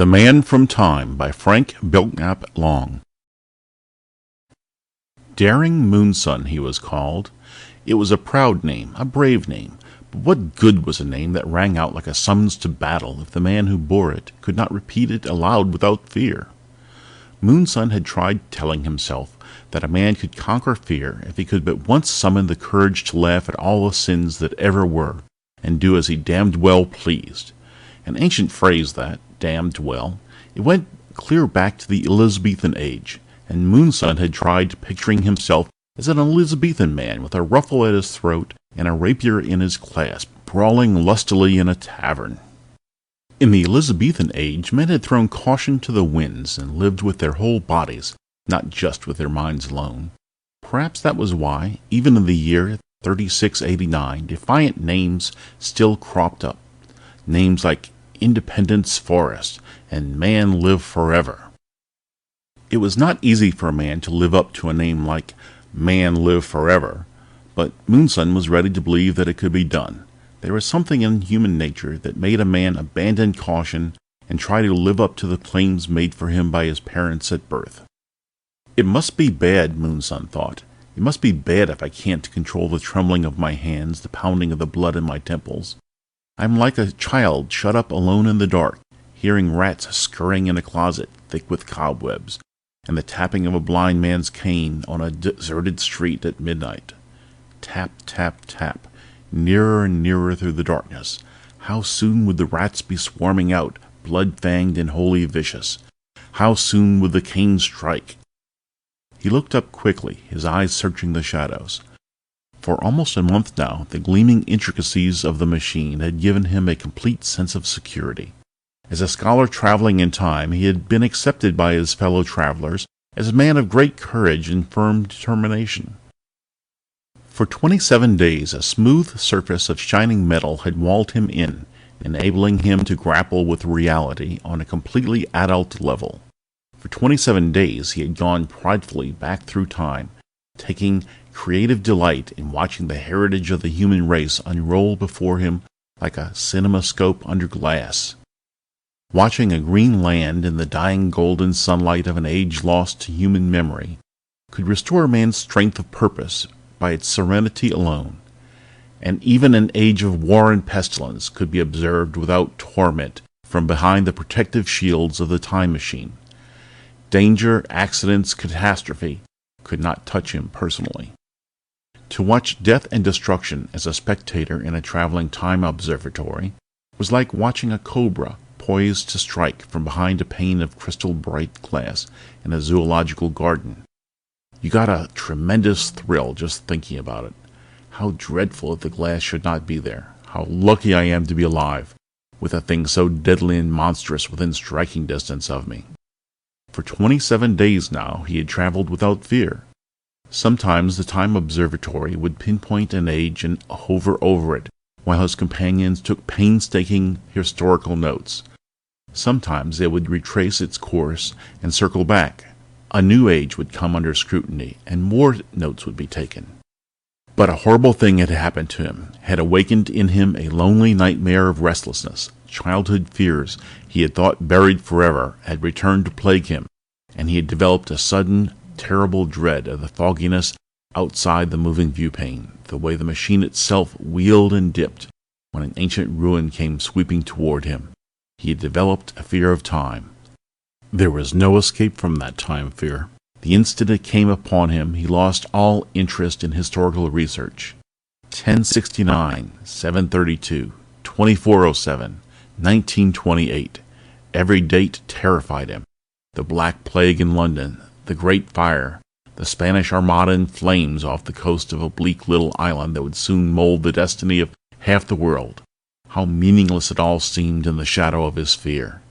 The Man from Time by Frank Belknap Long. Daring Moonson, he was called. It was a proud name, a brave name, but what good was a name that rang out like a summons to battle if the man who bore it could not repeat it aloud without fear? Moonson had tried telling himself that a man could conquer fear if he could but once summon the courage to laugh at all the sins that ever were, and do as he damned well pleased. An ancient phrase that, damned well. It went clear back to the Elizabethan age, and Moonson had tried picturing himself as an Elizabethan man with a ruffle at his throat and a rapier in his clasp, brawling lustily in a tavern. In the Elizabethan age, men had thrown caution to the winds and lived with their whole bodies, not just with their minds alone. Perhaps that was why, even in the year 3689, defiant names still cropped up. Names like Independence Forest and Man Live Forever. It was not easy for a man to live up to a name like Man Live Forever, but Moonson was ready to believe that it could be done. There was something in human nature that made a man abandon caution and try to live up to the claims made for him by his parents at birth. It must be bad, Moonson thought. It must be bad if I can't control the trembling of my hands, the pounding of the blood in my temples. I'm like a child shut up alone in the dark, hearing rats scurrying in a closet thick with cobwebs, and the tapping of a blind man's cane on a deserted street at midnight. Tap, tap, tap, nearer and nearer through the darkness. How soon would the rats be swarming out, blood-fanged and wholly vicious? How soon would the cane strike? He looked up quickly, his eyes searching the shadows. For almost a month now, the gleaming intricacies of the machine had given him a complete sense of security. As a scholar traveling in time, he had been accepted by his fellow travelers as a man of great courage and firm determination. For 27 days, a smooth surface of shining metal had walled him in, enabling him to grapple with reality on a completely adult level. For 27 days, he had gone pridefully back through time, taking creative delight in watching the heritage of the human race unroll before him like a cinemascope under glass. Watching a green land in the dying golden sunlight of an age lost to human memory could restore man's strength of purpose by its serenity alone, and even an age of war and pestilence could be observed without torment from behind the protective shields of the time machine. Danger, accidents, catastrophe could not touch him personally. To watch death and destruction as a spectator in a traveling time observatory was like watching a cobra poised to strike from behind a pane of crystal bright glass in a zoological garden. You got a tremendous thrill just thinking about it. How dreadful if the glass should not be there. How lucky I am to be alive, with a thing so deadly and monstrous within striking distance of me. For 27 days now he had traveled without fear. Sometimes the time observatory would pinpoint an age and hover over it, while his companions took painstaking historical notes. Sometimes they would retrace its course and circle back. A new age would come under scrutiny, and more notes would be taken. But a horrible thing had happened to him, had awakened in him a lonely nightmare of restlessness. Childhood fears he had thought buried forever had returned to plague him, and he had developed a sudden, terrible dread of the fogginess outside the moving viewpane, the way the machine itself wheeled and dipped when an ancient ruin came sweeping toward him. He had developed a fear of time. There was no escape from that time fear. The instant it came upon him, he lost all interest in historical research. 1069, 732, 2407, 1928. Every date terrified him. The Black Plague in London, the Great Fire, the Spanish Armada in flames off the coast of a bleak little island that would soon mold the destiny of half the world. How meaningless it all seemed in the shadow of his fear.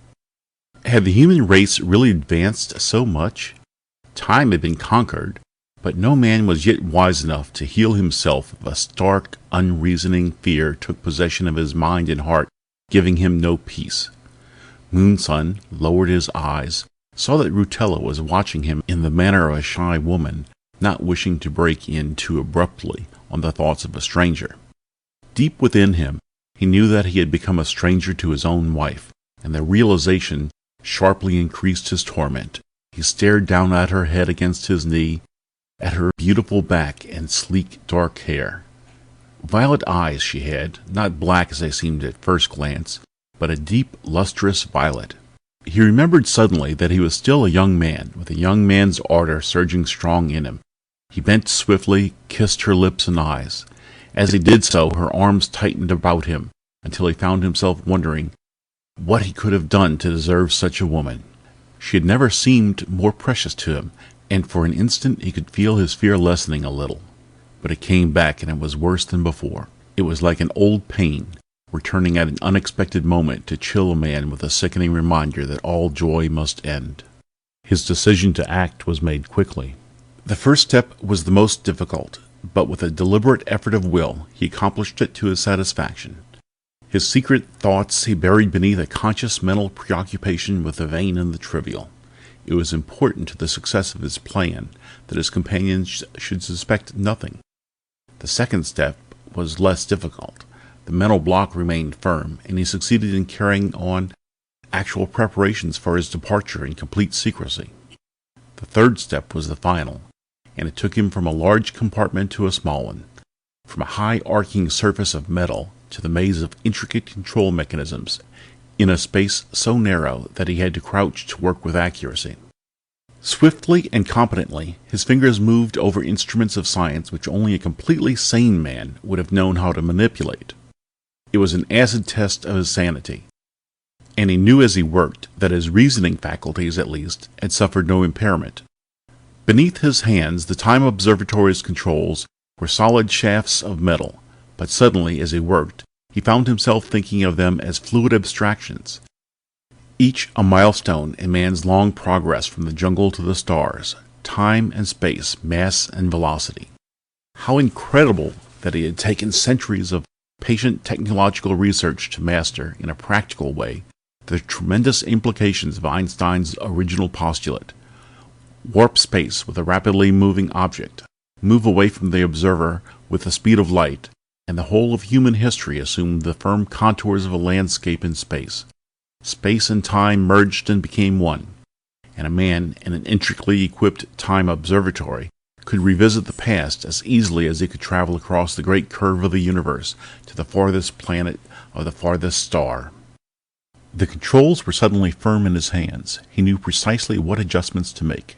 Had the human race really advanced so much? Time had been conquered, but no man was yet wise enough to heal himself if a stark, unreasoning fear took possession of his mind and heart, giving him no peace. Moonson lowered his eyes, saw that Rutella was watching him in the manner of a shy woman, not wishing to break in too abruptly on the thoughts of a stranger. Deep within him, he knew that he had become a stranger to his own wife, and the realization sharply increased his torment. He stared down at her head against his knee, at her beautiful back and sleek dark hair. Violet eyes she had, not black as they seemed at first glance, but a deep, lustrous violet. He remembered suddenly that he was still a young man, with a young man's ardor surging strong in him. He bent swiftly, kissed her lips and eyes. As he did so, her arms tightened about him, until he found himself wondering what he could have done to deserve such a woman. She had never seemed more precious to him, and for an instant he could feel his fear lessening a little. But it came back, and it was worse than before. It was like an old pain, returning at an unexpected moment to chill a man with a sickening reminder that all joy must end. His decision to act was made quickly. The first step was the most difficult, but with a deliberate effort of will he accomplished it to his satisfaction. His secret thoughts he buried beneath a conscious mental preoccupation with the vain and the trivial. It was important to the success of his plan that his companions should suspect nothing. The second step was less difficult. The mental block remained firm, and he succeeded in carrying on actual preparations for his departure in complete secrecy. The third step was the final, and it took him from a large compartment to a small one, from a high arcing surface of metal to the maze of intricate control mechanisms, in a space so narrow that he had to crouch to work with accuracy. Swiftly and competently, his fingers moved over instruments of science which only a completely sane man would have known how to manipulate. It was an acid test of his sanity, and he knew as he worked that his reasoning faculties, at least, had suffered no impairment. Beneath his hands, the Time Observatory's controls were solid shafts of metal, but suddenly, as he worked, he found himself thinking of them as fluid abstractions, each a milestone in man's long progress from the jungle to the stars, time and space, mass and velocity. How incredible that it had taken centuries of patient technological research to master, in a practical way, the tremendous implications of Einstein's original postulate. Warp space with a rapidly moving object, move away from the observer with the speed of light, and the whole of human history assumed the firm contours of a landscape in space. Space and time merged and became one, and a man in an intricately equipped time observatory could revisit the past as easily as he could travel across the great curve of the universe to the farthest planet of the farthest star. The controls were suddenly firm in his hands. He knew precisely what adjustments to make.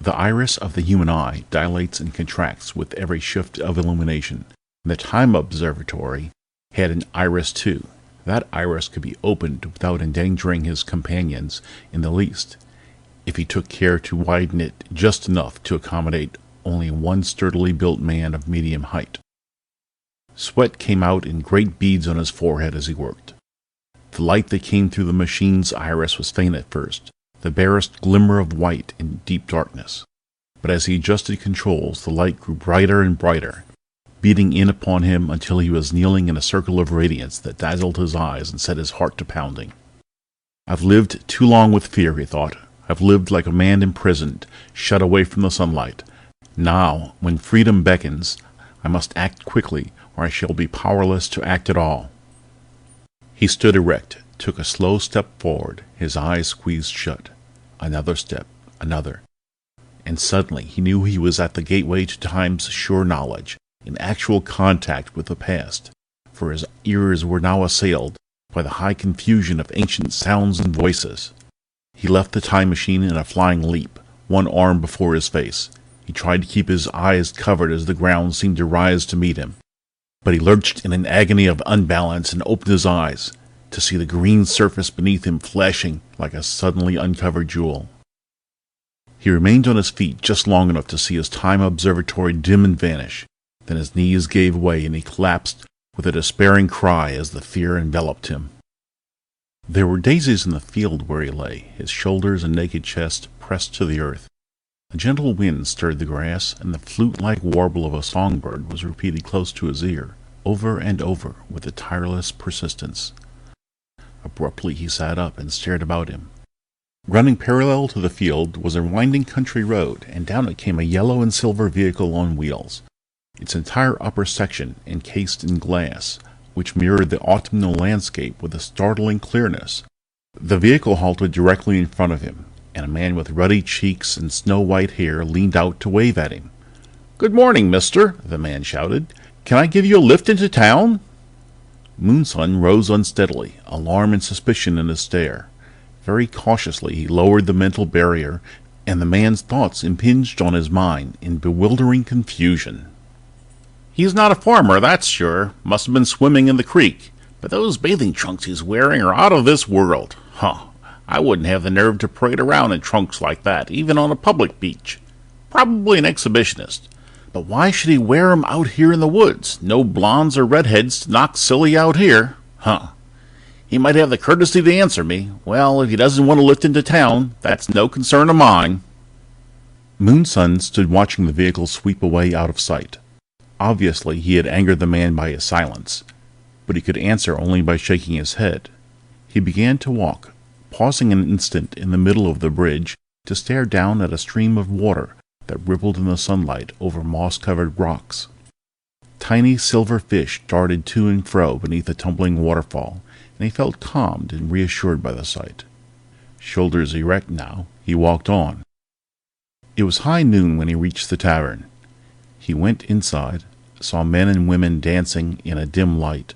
The iris of the human eye dilates and contracts with every shift of illumination. The Time Observatory had an iris too. That iris could be opened without endangering his companions in the least, if he took care to widen it just enough to accommodate only one sturdily built man of medium height. Sweat came out in great beads on his forehead as he worked. The light that came through the machine's iris was faint at first, the barest glimmer of white in deep darkness. But as he adjusted controls, the light grew brighter and brighter, beating in upon him until he was kneeling in a circle of radiance that dazzled his eyes and set his heart to pounding. "I've lived too long with fear," he thought. "I've lived like a man imprisoned, shut away from the sunlight. Now, when freedom beckons, I must act quickly, or I shall be powerless to act at all." He stood erect, took a slow step forward, his eyes squeezed shut. Another step, another. And suddenly he knew he was at the gateway to time's sure knowledge, in actual contact with the past, for his ears were now assailed by the high confusion of ancient sounds and voices. He left the time machine in a flying leap, one arm before his face. He tried to keep his eyes covered as the ground seemed to rise to meet him, but he lurched in an agony of unbalance and opened his eyes to see the green surface beneath him flashing like a suddenly uncovered jewel. He remained on his feet just long enough to see his time observatory dim and vanish. Then his knees gave way and he collapsed with a despairing cry as the fear enveloped him. There were daisies in the field where he lay, his shoulders and naked chest pressed to the earth. A gentle wind stirred the grass, and the flute-like warble of a songbird was repeated close to his ear, over and over, with a tireless persistence. Abruptly he sat up and stared about him. Running parallel to the field was a winding country road, and down it came a yellow and silver vehicle on wheels, its entire upper section encased in glass, which mirrored the autumnal landscape with a startling clearness. The vehicle halted directly in front of him, and a man with ruddy cheeks and snow-white hair leaned out to wave at him. "Good morning, mister," the man shouted. "Can I give you a lift into town?" Moonson rose unsteadily, alarm and suspicion in his stare. Very cautiously he lowered the mental barrier, and the man's thoughts impinged on his mind in bewildering confusion. "He's not a farmer, that's sure. Must have been swimming in the creek. But those bathing trunks he's wearing are out of this world. I wouldn't have the nerve to parade around in trunks like that, even on a public beach. Probably an exhibitionist. But why should he wear 'em out here in the woods? No blondes or redheads to knock silly out here. He might have the courtesy to answer me. Well, if he doesn't want to lift into town, that's no concern of mine." Moonson stood watching the vehicle sweep away out of sight. Obviously, he had angered the man by his silence, but he could answer only by shaking his head. He began to walk, pausing an instant in the middle of the bridge to stare down at a stream of water that rippled in the sunlight over moss-covered rocks. Tiny silver fish darted to and fro beneath the tumbling waterfall, and he felt calmed and reassured by the sight. Shoulders erect now, he walked on. It was high noon when he reached the tavern. He went inside, saw men and women dancing in a dim light,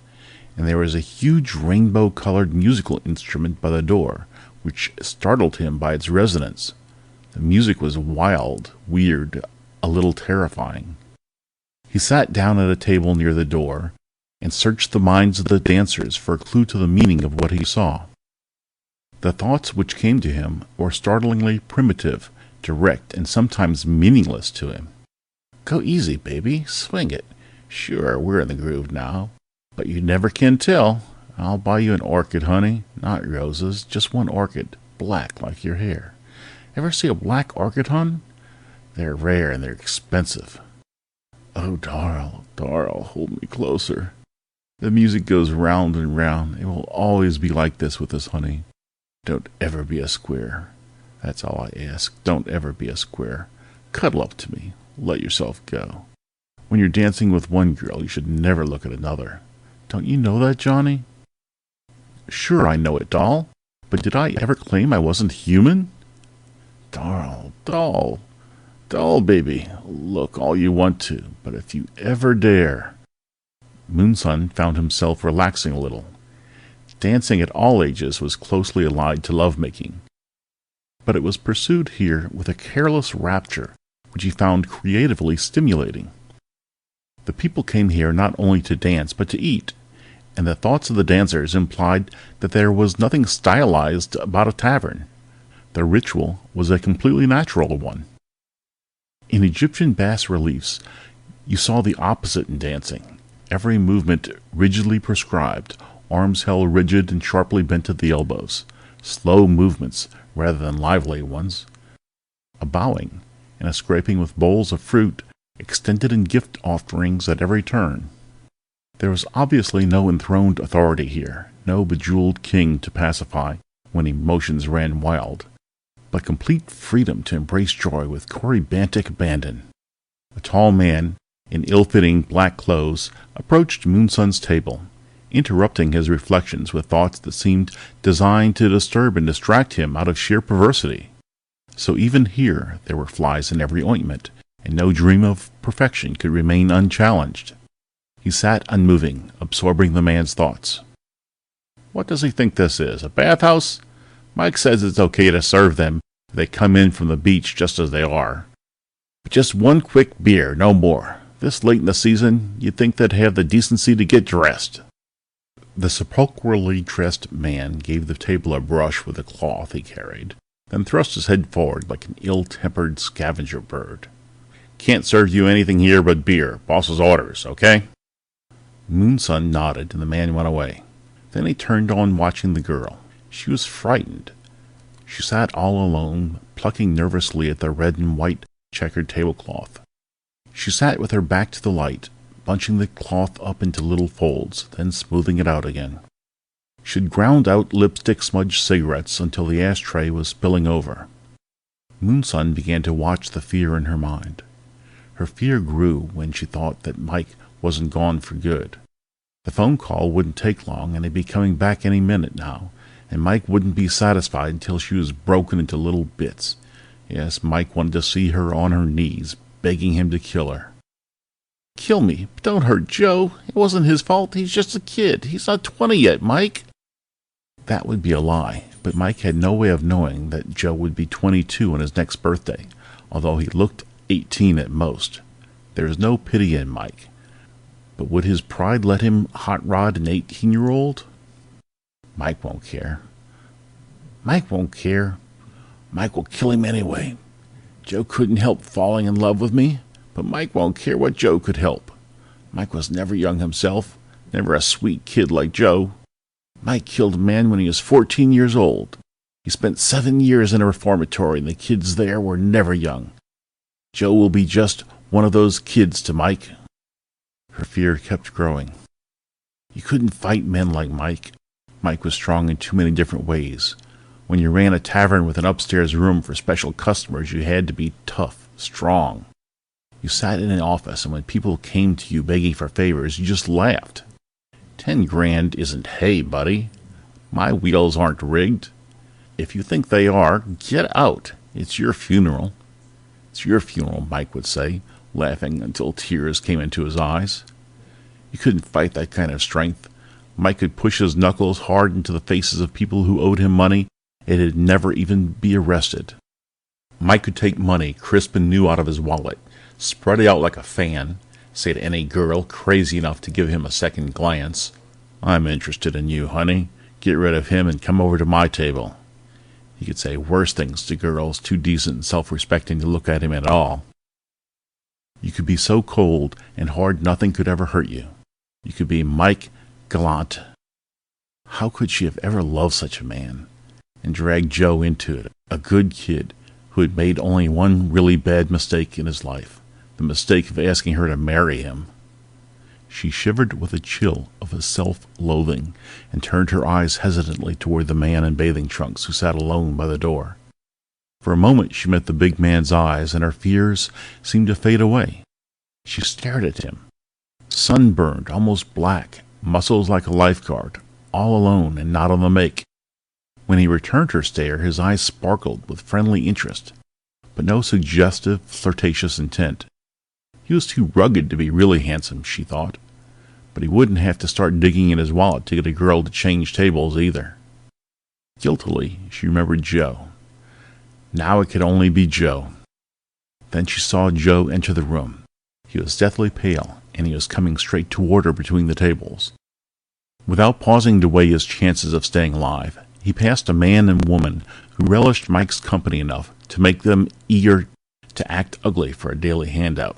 and there was a huge rainbow-colored musical instrument by the door, which startled him by its resonance. The music was wild, weird, a little terrifying. He sat down at a table near the door and searched the minds of the dancers for a clue to the meaning of what he saw. The thoughts which came to him were startlingly primitive, direct, and sometimes meaningless to him. "Go easy, baby. Swing it. Sure, we're in the groove now. But you never can tell. I'll buy you an orchid, honey. Not roses, just one orchid, black like your hair. Ever see a black orchid, hon? They're rare and they're expensive. Oh, darl, hold me closer. The music goes round and round. It will always be like this with us, honey. Don't ever be a square. That's all I ask. Don't ever be a square. Cuddle up to me. Let yourself go. When you're dancing with one girl, you should never look at another. Don't you know that, Johnny?" "Sure I know it, doll. But did I ever claim I wasn't human?" Doll, baby. Look all you want to, but if you ever dare..." Moonson found himself relaxing a little. Dancing at all ages was closely allied to lovemaking, but it was pursued here with a careless rapture which he found creatively stimulating. The people came here not only to dance but to eat, and the thoughts of the dancers implied that there was nothing stylized about a tavern. The ritual was a completely natural one. In Egyptian bas-reliefs, you saw the opposite in dancing. Every movement rigidly prescribed, arms held rigid and sharply bent at the elbows, slow movements rather than lively ones, a bowing and a scraping with bowls of fruit extended in gift offerings at every turn. There was obviously no enthroned authority here, no bejeweled king to pacify when emotions ran wild, but complete freedom to embrace joy with corybantic abandon. A tall man, in ill-fitting black clothes, approached Moonson's table, interrupting his reflections with thoughts that seemed designed to disturb and distract him out of sheer perversity. So even here there were flies in every ointment, and no dream of perfection could remain unchallenged. He sat unmoving, absorbing the man's thoughts. "What does he think this is, a bathhouse? Mike says it's okay to serve them if they come in from the beach just as they are. But just one quick beer, no more. This late in the season, you'd think they'd have the decency to get dressed." The sepulchrally dressed man gave the table a brush with a cloth he carried, then thrust his head forward like an ill-tempered scavenger bird. "Can't serve you anything here but beer. Boss's orders, okay?" Moonson nodded, and the man went away. Then he turned on watching the girl. She was frightened. She sat all alone, plucking nervously at the red and white checkered tablecloth. She sat with her back to the light, bunching the cloth up into little folds, then smoothing it out again. She'd ground out lipstick-smudged cigarettes until the ashtray was spilling over. Moonson began to watch the fear in her mind. Her fear grew when she thought that Mike wasn't gone for good. The phone call wouldn't take long, and he'd be coming back any minute now, and Mike wouldn't be satisfied until she was broken into little bits. Yes, Mike wanted to see her on her knees, begging him to kill her. "Kill me, but don't hurt Joe. It wasn't his fault. He's just a kid. He's not 20 yet, Mike." That would be a lie, but Mike had no way of knowing that Joe would be 22 on his next birthday, although he looked 18 at most. There was no pity in Mike. But would his pride let him hot rod an 18-year-old? Mike won't care. Mike won't care. Mike will kill him anyway. Joe couldn't help falling in love with me, but Mike won't care what Joe could help. Mike was never young himself, never a sweet kid like Joe. Mike killed a man when he was 14 years old. He spent 7 years in a reformatory, and the kids there were never young. Joe will be just one of those kids to Mike. Her fear kept growing. You couldn't fight men like Mike. Mike was strong in too many different ways. When you ran a tavern with an upstairs room for special customers, you had to be tough, strong. You sat in an office, and when people came to you begging for favors, you just laughed. 10 grand isn't hay, buddy. My wheels aren't rigged. If you think they are, get out. It's your funeral. It's your funeral, Mike would say, laughing until tears came into his eyes. You couldn't fight that kind of strength. Mike could push his knuckles hard into the faces of people who owed him money and he'd never even be arrested. Mike could take money crisp and new out of his wallet, spread it out like a fan, say to any girl crazy enough to give him a second glance, "I'm interested in you, honey. Get rid of him and come over to my table." He could say worse things to girls too decent and self-respecting to look at him at all. You could be so cold and hard nothing could ever hurt you. You could be Mike Gallant. How could she have ever loved such a man? And dragged Joe into it, a good kid who had made only one really bad mistake in his life, the mistake of asking her to marry him. She shivered with a chill of his self-loathing and turned her eyes hesitantly toward the man in bathing trunks who sat alone by the door. For a moment she met the big man's eyes, and her fears seemed to fade away. She stared at him, sunburned, almost black, muscles like a lifeguard, all alone and not on the make. When he returned her stare, his eyes sparkled with friendly interest, but no suggestive, flirtatious intent. He was too rugged to be really handsome, she thought, but he wouldn't have to start digging in his wallet to get a girl to change tables either. Guiltily, she remembered Joe. Now it could only be Joe. Then she saw Joe enter the room. He was deathly pale, and he was coming straight toward her between the tables. Without pausing to weigh his chances of staying alive, he passed a man and woman who relished Mike's company enough to make them eager to act ugly for a daily handout.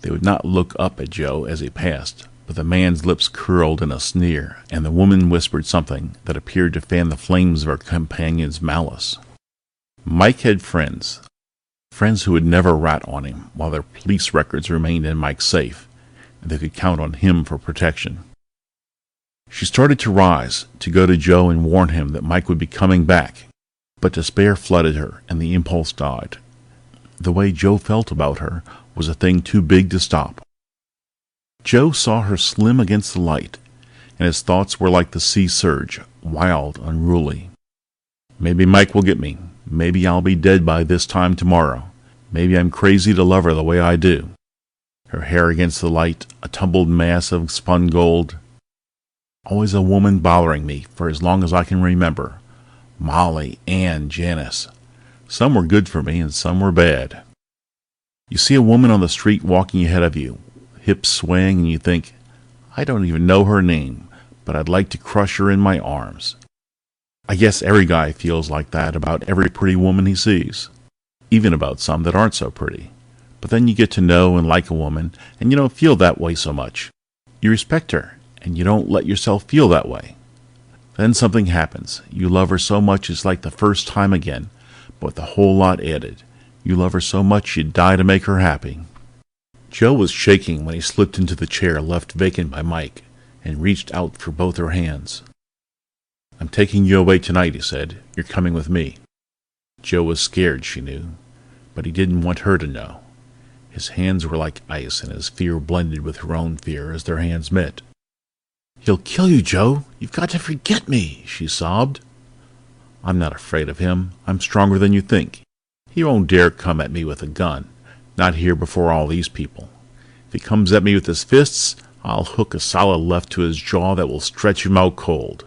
They would not look up at Joe as he passed, but the man's lips curled in a sneer, and the woman whispered something that appeared to fan the flames of her companion's malice. Mike had friends who would never rat on him while their police records remained in Mike's safe, and they could count on him for protection. She started to rise, to go to Joe and warn him that Mike would be coming back, but despair flooded her, and the impulse died. The way Joe felt about her was a thing too big to stop. Joe saw her slim against the light, and his thoughts were like the sea surge, wild, unruly. Maybe Mike will get me. Maybe I'll be dead by this time tomorrow. Maybe I'm crazy to love her the way I do. Her hair against the light, a tumbled mass of spun gold. Always a woman bothering me for as long as I can remember. Molly, Ann, Janice. Some were good for me and some were bad. You see a woman on the street walking ahead of you, hips swaying, and you think, I don't even know her name, but I'd like to crush her in my arms. I guess every guy feels like that about every pretty woman he sees, even about some that aren't so pretty. But then you get to know and like a woman, and you don't feel that way so much. You respect her, and you don't let yourself feel that way. Then something happens. You love her so much it's like the first time again, but with a whole lot added. You love her so much you'd die to make her happy. Joe was shaking when he slipped into the chair left vacant by Mike, and reached out for both her hands. I'm taking you away tonight, he said. You're coming with me. Joe was scared, she knew, but he didn't want her to know. His hands were like ice, and his fear blended with her own fear as their hands met. He'll kill you, Joe. You've got to forget me, she sobbed. I'm not afraid of him. I'm stronger than you think. He won't dare come at me with a gun. Not here before all these people. If he comes at me with his fists, I'll hook a solid left to his jaw that will stretch him out cold."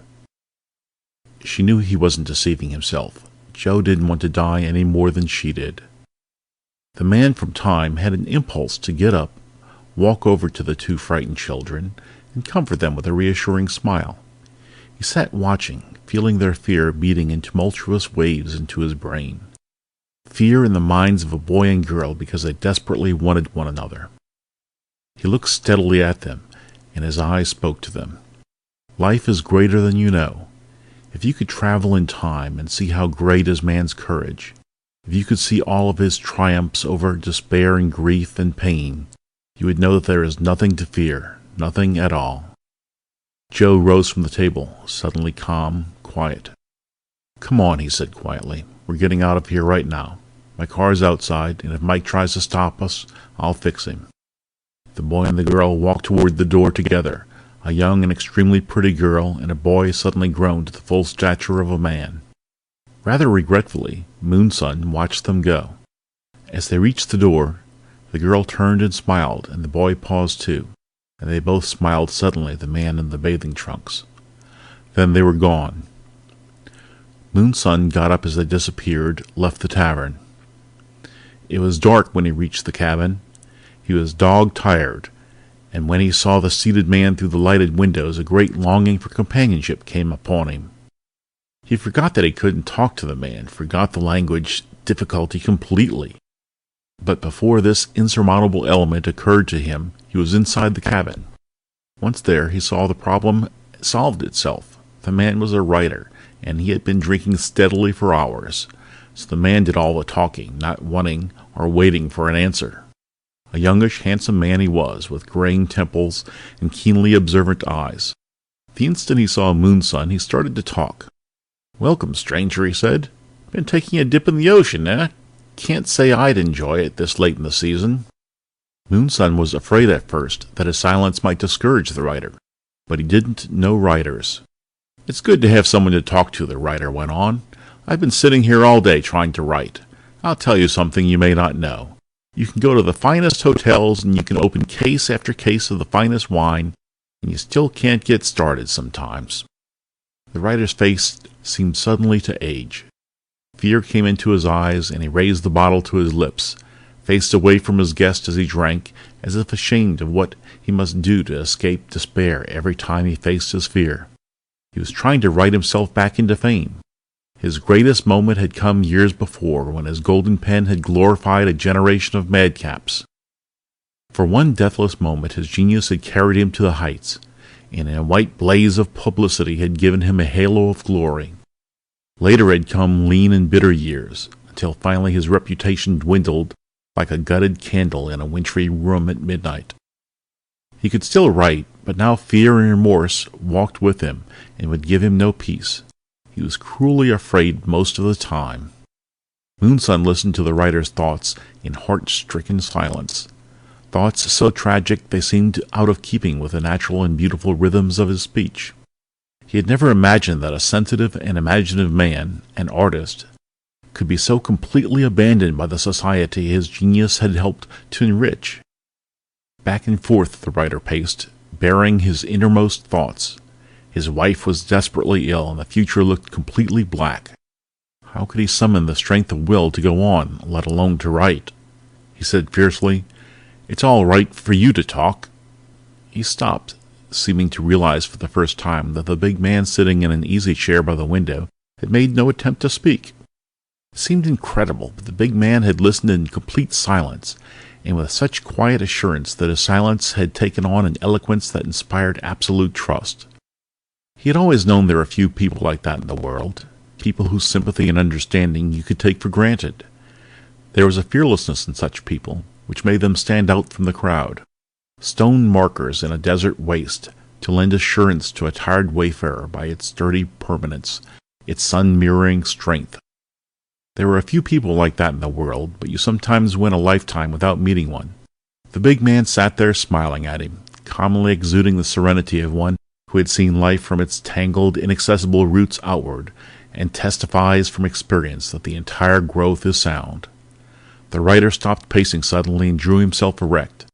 She knew he wasn't deceiving himself. Joe didn't want to die any more than she did. The man from time had an impulse to get up, walk over to the two frightened children, and comfort them with a reassuring smile. He sat watching, feeling their fear beating in tumultuous waves into his brain. Fear in the minds of a boy and girl because they desperately wanted one another. He looked steadily at them, and his eyes spoke to them. Life is greater than you know. If you could travel in time and see how great is man's courage, if you could see all of his triumphs over despair and grief and pain, you would know that there is nothing to fear, nothing at all. Joe rose from the table, suddenly calm, quiet. "Come on," he said quietly. "We're getting out of here right now. My car's outside, and if Mike tries to stop us, I'll fix him." The boy and the girl walked toward the door together, a young and extremely pretty girl and a boy suddenly grown to the full stature of a man. Rather regretfully, Moonson watched them go. As they reached the door, the girl turned and smiled, and the boy paused too, and they both smiled suddenly at the man in the bathing trunks. Then they were gone. Moonson got up as they disappeared, left the tavern. It was dark when he reached the cabin. He was dog-tired, and when he saw the seated man through the lighted windows, a great longing for companionship came upon him. He forgot that he couldn't talk to the man, forgot the language difficulty completely. But before this insurmountable element occurred to him, he was inside the cabin. Once there, he saw the problem solved itself. The man was a writer, and he had been drinking steadily for hours. So the man did all the talking, not wanting or waiting for an answer. A youngish, handsome man he was, with graying temples and keenly observant eyes. The instant he saw Moonson, he started to talk. "Welcome, stranger," he said. "Been taking a dip in the ocean, eh? Can't say I'd enjoy it this late in the season." Moonson was afraid at first that his silence might discourage the writer, but he didn't know writers. "It's good to have someone to talk to," the writer went on. "I've been sitting here all day trying to write. I'll tell you something you may not know. You can go to the finest hotels and you can open case after case of the finest wine, and you still can't get started sometimes." The writer's face seemed suddenly to age. Fear came into his eyes, and he raised the bottle to his lips, faced away from his guest as he drank, as if ashamed of what he must do to escape despair every time he faced his fear. He was trying to write himself back into fame. His greatest moment had come years before, when his golden pen had glorified a generation of madcaps. For one deathless moment his genius had carried him to the heights, and in a white blaze of publicity had given him a halo of glory. Later had come lean and bitter years, until finally his reputation dwindled like a gutted candle in a wintry room at midnight. He could still write, but now fear and remorse walked with him and would give him no peace. He was cruelly afraid most of the time. Moonson listened to the writer's thoughts in heart-stricken silence. Thoughts so tragic they seemed out of keeping with the natural and beautiful rhythms of his speech. He had never imagined that a sensitive and imaginative man, an artist, could be so completely abandoned by the society his genius had helped to enrich. Back and forth the writer paced, bearing his innermost thoughts. His wife was desperately ill, and the future looked completely black. How could he summon the strength of will to go on, let alone to write? He said fiercely, "It's all right for you to talk." He stopped, seeming to realize for the first time that the big man sitting in an easy chair by the window had made no attempt to speak. It seemed incredible, but the big man had listened in complete silence, and with such quiet assurance that his silence had taken on an eloquence that inspired absolute trust. He had always known there were few people like that in the world, people whose sympathy and understanding you could take for granted. There was a fearlessness in such people, which made them stand out from the crowd. Stone markers in a desert waste, to lend assurance to a tired wayfarer by its sturdy permanence, its sun-mirroring strength. There were a few people like that in the world, but you sometimes went a lifetime without meeting one. The big man sat there smiling at him, calmly exuding the serenity of one who had seen life from its tangled, inaccessible roots outward, and testifies from experience that the entire growth is sound. The writer stopped pacing suddenly and drew himself erect.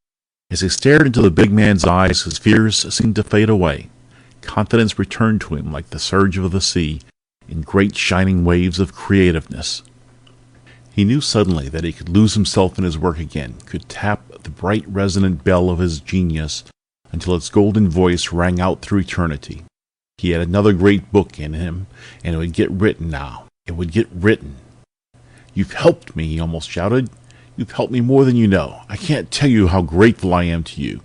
As he stared into the big man's eyes, his fears seemed to fade away. Confidence returned to him like the surge of the sea in great shining waves of creativeness. He knew suddenly that he could lose himself in his work again, could tap the bright resonant bell of his genius until its golden voice rang out through eternity. He had another great book in him, and it would get written now. It would get written. "You've helped me," he almost shouted. "You've helped me more than you know. I can't tell you how grateful I am to you.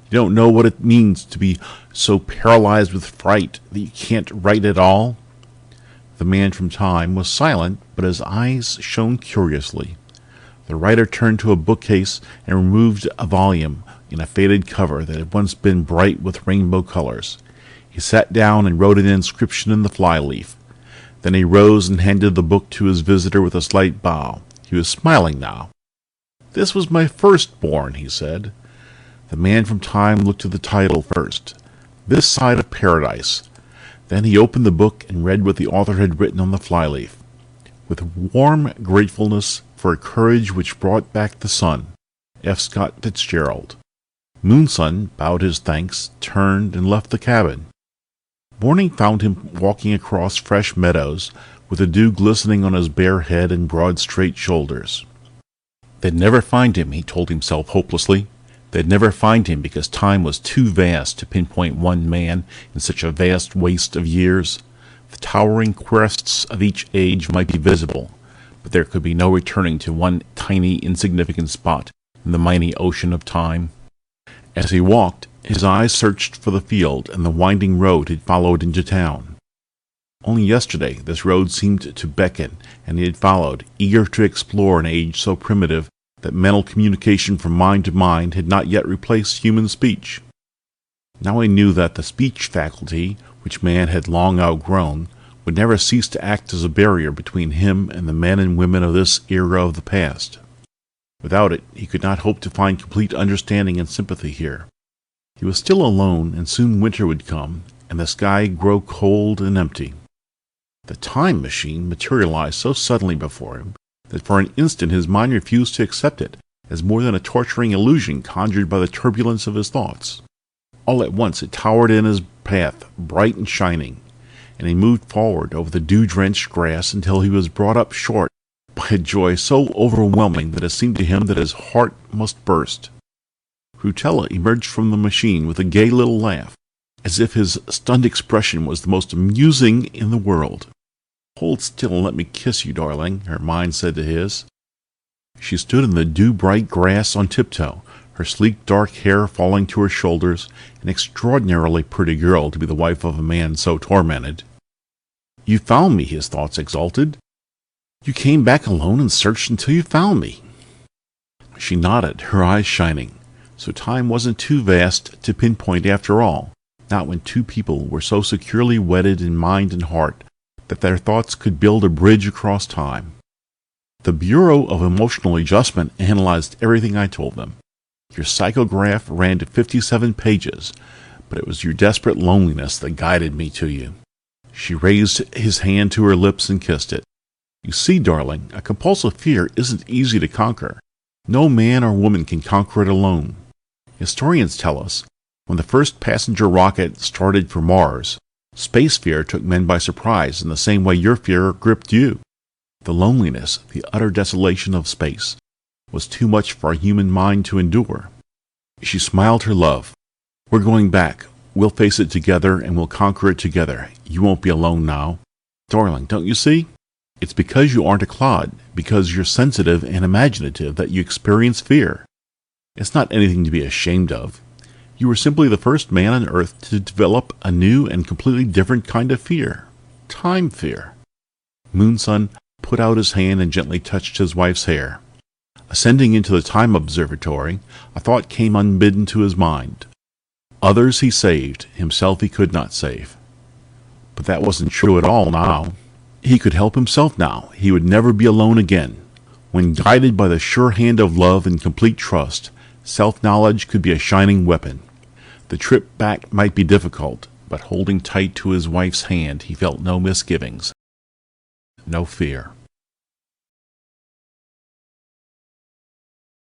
You don't know what it means to be so paralyzed with fright that you can't write at all." The man from Time was silent, but his eyes shone curiously. The writer turned to a bookcase and removed a volume in a faded cover that had once been bright with rainbow colors. He sat down and wrote an inscription in the flyleaf. Then he rose and handed the book to his visitor with a slight bow. He was smiling now. "This was my firstborn," he said. The man from Time looked at the title first, "This Side of Paradise." Then he opened the book and read what the author had written on the flyleaf. "With warm gratefulness for a courage which brought back the sun, F. Scott Fitzgerald." Moonson bowed his thanks, turned, and left the cabin. Morning found him walking across fresh meadows, with the dew glistening on his bare head and broad straight shoulders. They'd never find him, he told himself hopelessly. They'd never find him because time was too vast to pinpoint one man in such a vast waste of years. The towering crests of each age might be visible, but there could be no returning to one tiny, insignificant spot in the mighty ocean of time. As he walked, his eyes searched for the field and the winding road he'd followed into town. Only yesterday this road seemed to beckon, and he had followed, eager to explore an age so primitive that mental communication from mind to mind had not yet replaced human speech. Now he knew that the speech faculty, which man had long outgrown, would never cease to act as a barrier between him and the men and women of this era of the past. Without it, he could not hope to find complete understanding and sympathy here. He was still alone, and soon winter would come, and the sky grow cold and empty. The time machine materialized so suddenly before him that for an instant his mind refused to accept it as more than a torturing illusion conjured by the turbulence of his thoughts. All at once it towered in his path, bright and shining, and he moved forward over the dew-drenched grass until he was brought up short by a joy so overwhelming that it seemed to him that his heart must burst. Rutella emerged from the machine with a gay little laugh, as if his stunned expression was the most amusing in the world. "Hold still and let me kiss you, darling," her mind said to his. She stood in the dew-bright grass on tiptoe, her sleek dark hair falling to her shoulders, an extraordinarily pretty girl to be the wife of a man so tormented. "You found me," his thoughts exulted. "You came back alone and searched until you found me." She nodded, her eyes shining. So time wasn't too vast to pinpoint after all, not when two people were so securely wedded in mind and heart that their thoughts could build a bridge across time. "The Bureau of Emotional Adjustment analyzed everything I told them. Your psychograph ran to 57 pages, but it was your desperate loneliness that guided me to you." She raised his hand to her lips and kissed it. "You see, darling, a compulsive fear isn't easy to conquer. No man or woman can conquer it alone. Historians tell us, when the first passenger rocket started for Mars, space fear took men by surprise in the same way your fear gripped you. The loneliness, the utter desolation of space, was too much for a human mind to endure." She smiled her love. "We're going back. We'll face it together, and we'll conquer it together. You won't be alone now. Darling, don't you see? It's because you aren't a clod, because you're sensitive and imaginative that you experience fear. It's not anything to be ashamed of. You were simply the first man on Earth to develop a new and completely different kind of fear. Time fear." Moonson put out his hand and gently touched his wife's hair. Ascending into the time observatory, a thought came unbidden to his mind. Others he saved, himself he could not save. But that wasn't true at all now. He could help himself now. He would never be alone again. When guided by the sure hand of love and complete trust, self-knowledge could be a shining weapon. The trip back might be difficult, but holding tight to his wife's hand, he felt no misgivings. no fear.